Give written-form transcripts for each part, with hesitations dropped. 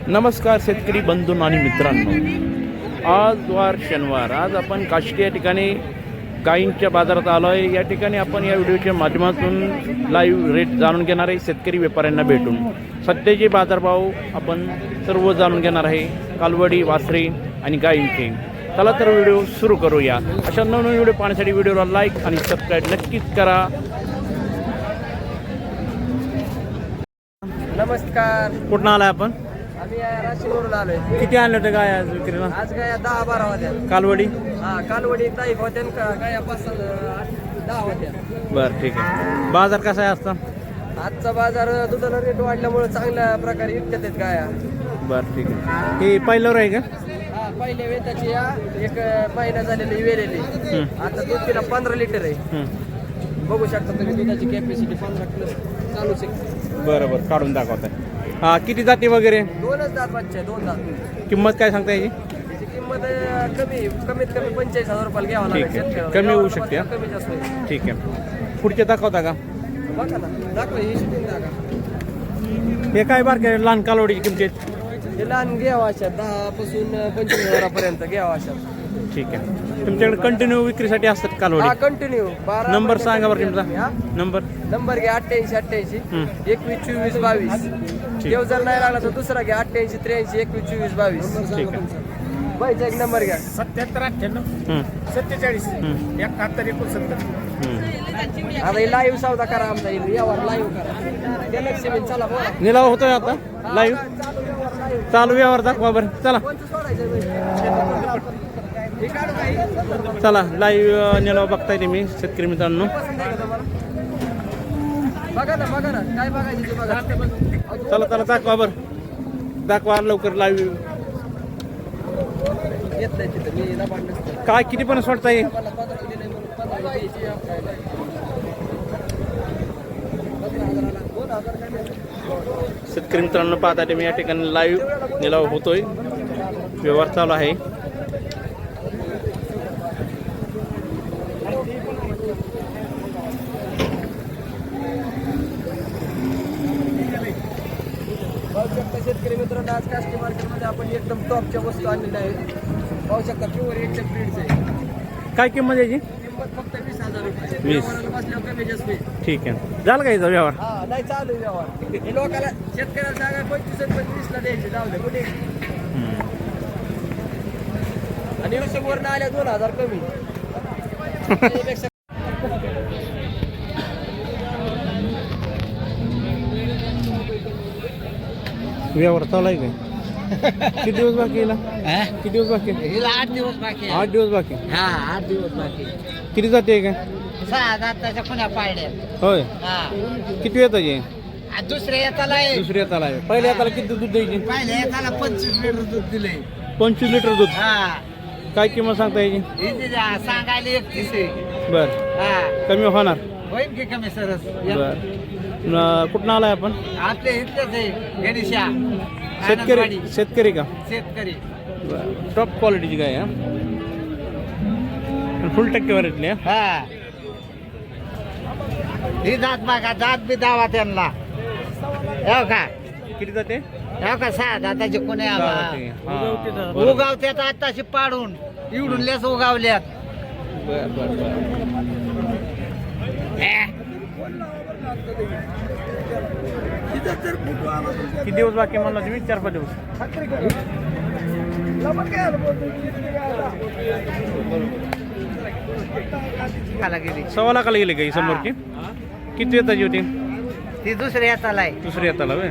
नमस्कार शेतकरी बंधू आणि मित्रांनो, आज वार शनिवार. आज आपण काष्टी या ठिकाणी गायींच्या बाजारात आलो आहे. या ठिकाणी आपण या व्हिडिओच्या माध्यमातून लाईव्ह रेट जाणून घेणार आहे. शेतकरी व्यापाऱ्यांना भेटून सध्याचे बाजारभाव आपण सर्व जाणून घेणार आहे, कालवडी, वासरे आणि गायींचे. चला तर व्हिडिओ सुरू करूया. अशा नवनवीन व्हिडिओ पाहण्यासाठी व्हिडिओला लाईक आणि सबस्क्राईब नक्कीच करा. नमस्कार. कुठं आलाय आपण? आम्ही राशीवरून आलोय. किती आणले होते गाय आज विक्रीला? आज गाया 10-12 होत्या. कालवडी? हा, कालवडी 10 होत्या, गाया 5-10 होत्या. बरं, ठीक आहे. बाजार कसा आहे आजचा? आजचा बाजार दुधाला रेट वाढल्यामुळे चांगल्या प्रकारे विकतात आहेत गाया. बरं, ठीक आहे. ही पहिल्यावर आहे का? हा, पहिल्या वेताची या एक महिना झालेली वेलेली. आता दूध तिला 15 लिटर आहे. बघू शकता तुम्ही, दुधाची कॅपॅसिटी 15 किलो चालू शकते. बरं बरं, काढून दाखवत आहे. हा, किती जाती वगैरे? 2च दात बच्चे, 2 दात. किंमत काय सांगता याची? त्याची किंमत कमीत कमी 45,000 रुपयाला घ्यावं ठीक लागेल आहे. शेतकऱ्याला. कमी होऊ शकते, हा? कमी जास्त होईल. ठीक आहे. पुढचे दाखवता का? बघा ना, दाखवा ही शूटिंग दाखवा. हे काय बारके लहान कालवडीची किमतीत? हे लहान घ्यावा अशा 10 पासून 25,000 घ्यावा अशा. ठीक आहे. तुमच्याकडे कंटिन्यू विक्रीसाठी असतात कालवडी? हा, कंटिन्यू 12 नंबर सांगा बरं तुमचा. हा? नंबर घ्या 88 21 24 22. देव जर नाही लागला तर दुसरा घ्या 88 83 21 24 22. ठीक आहे. बाईचा एक नंबर घ्या 77 98 47 71 69. आता हे लाईव्ह सौदा करा आमचा, यावर लाईव्ह करा. ते लक्ष्मी चला बोला. निलाव होतोय आता लाईव्ह? चालू व्यवहार live. चालू व्यवहार दाखवा बरं. चला कोणतं सोडायचं बाई? हे काढू काही? चला लाईव्ह निलाव बघताय तुम्ही शेतकरी मित्रांनो. पसंत आहे का तुम्हाला? बघा ना काय बघायचं ते बघा. चला चला दाखवा बरं, दाखवा लवकर लाईव्ह. येत नाही तिथं, मी लबाड नसतो. काय किती पण सोडता येईल? मला 15 दिले म्हणून 15 द्यायची आपल्याला. 15,000ला 2,000 काय मिळतं? शेतकरी मित्रांनो पाहता तुम्ही, या ठिकाणी लाईव्ह निलाव होतोय, व्यवहार चालू आहे. पाहू शकता शेतकरी मित्रांनो, आज काष्टी मार्केटमध्ये आपण एकदम टॉपच्या वस्तू आणलेल्या आहेत. पाहू शकता प्युअर एकदम ब्रीडचे. काय किंमत याची? किंमत फक्त 20,000 रुपये. 20. व्यवहाराला बसल्यावर कमी जास्त होईल. ठीक आहे. झालं का याचा व्यवहार? हा, नाही चालू आहे व्यवहार. हे लोकांना शेतकऱ्याला सांगा 25 आणि 25 द्यायचे, जाऊ दे कुठे. आणि वरनं आल्या 2,000 कमी. त्यापेक्षा व्यवहार चालू आहे काय? किती दिवस बाकी येईल? किती दिवस बाकी? 8 दिवस बाकी 8 दिवस बाकी. हा, 8 दिवस बाकी. किती जाते आहे काय? 6 दाताच्या पुण्या पाळल्या. होय. हा, किती येतं आहे? दुसऱ्या येताला आहे. दुसरी येताला आहे. पहिल्या येताला किती दूध द्यायची? पहिल्या येताला 25 लिटर दूध दिले. 25 लिटर दूध. हा, काय किंमत सांगता याची? हिची सांगायला 31 आहे. बर, हा, कमी होणार? होईल की कमी सरस. बर. कुठं आलाय आपण? आपल्या इथलेच आहे गणेशा. शेतकरी? शेतकरी का? शेतकरी. बरं. टॉप क्वालिटीची गाय आहे, फुल टक्केवारीतली आहे. हा, ही जात बघा, जात बी दावा त्यांना. हो का? किती जाते? हो का? 6 दाताचे कोणी जाते. हां. बरं. उगावत्यात आताशी पाडून इवडून लेस उगावल्यात. बर बर बर. किती दिवस बाकी म्हणला तुम्ही? 4-5 दिवस. खाला गेली. 1.25 लाखाला गेले काही समोरची? किती येताची होती? ती दुसऱ्या येताला आहे. दुसरी येताला होय.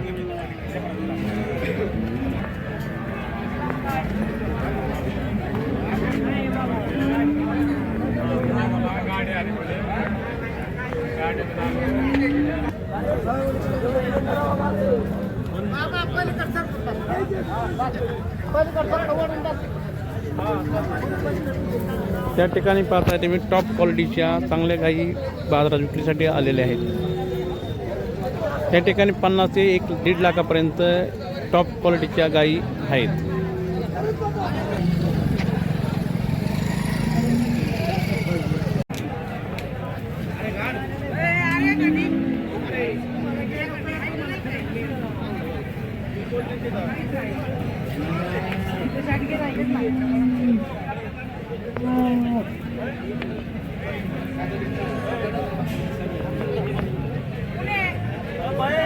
त्या ठिकाणी पाहता तुम्ही टॉप क्वालिटीच्या चांगल्या गायी बाजारात विक्रीसाठी आलेल्या आहेत. त्या ठिकाणी 50 ते 1-1.5 लाखापर्यंत टॉप क्वालिटीच्या गायी आहेत. बाय